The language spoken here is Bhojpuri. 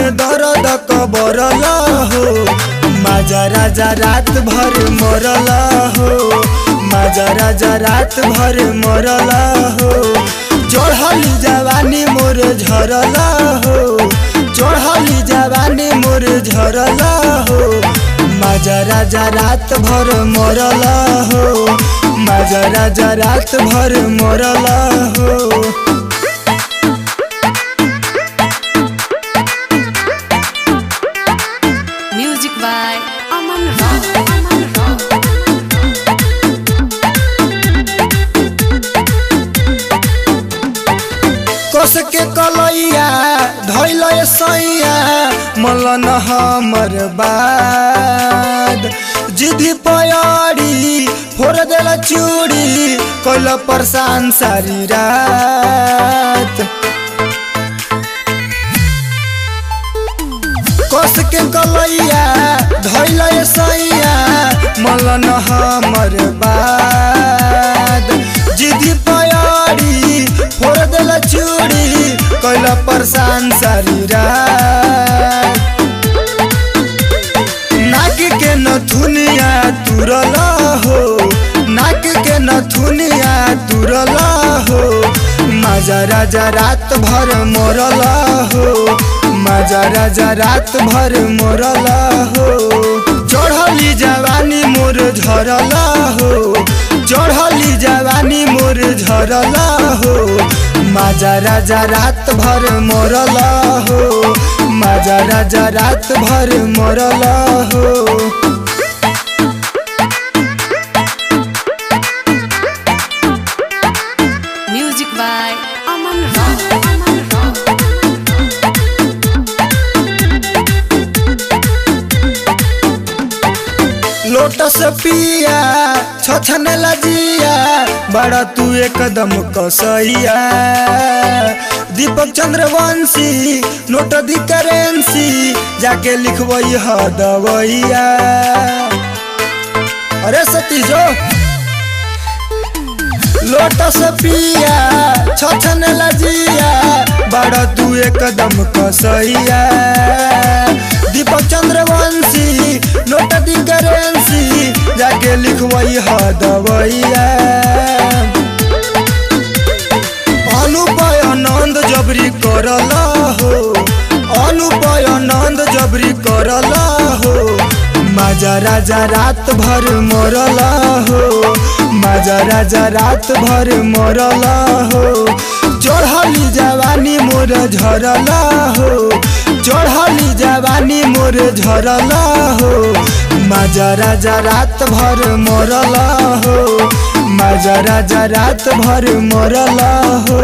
में दर्द कबरला हो माजा राजा रात भर मरला हो माजा राजा रात भर मरला हो चढ़ली जवानी मोर झरला हो चढ़ली जवानी मोर झरला हो माजा राजा रात भर मरला हो माजा राजा रात भर मरला हो। Music by Aman Rao. कस के कलैया धैल सैया मलन हमर बाद जिदी पयारी फोड़ देला चूड़ी कैल परेशान सारी रात कस के कलैया धैल सैया मलन हमर बाद जिदी पयारी फोड़ देला चूड़ी कैल परेशान सारी रात नाक के नथुनिया तुरला हो नाक के नथुनिया तुरला हो माजा राजा रात भर मरला हो माजा राजा रात भर मरला हो चढ़ली जवानी मोर झरला हो चढ़ली जवानी मोर झरला हो माजा राजा रात भर मरला हो माजा राजा रात भर मरला हो। Music by Aman Rao. Lotus पिया छछन लजिया बड़ा तू एकदम कसैया दीपक चंद्रवंशी नोट दी करेंसी जाके लिखवई ह दवैया अरे सतीजो लोटस पिया छछन लजिया बड़ा तू एकदम कसैया दीपक चंद्रवंशी नोट दी करेंसी जाके लिखवई ह दवैया अनुपय आनंद जबरी करला हो अनुपय आनंद जबरी करला हो माजा राजा रात भर मरला हो माजा राजा रात भर मरला हो चढ़ली जवानी मोर झरला हो चढ़ली जवानी मोर झरला हो माजा राजा रात भर मरला हो माजा राजा रात भर मरला हो।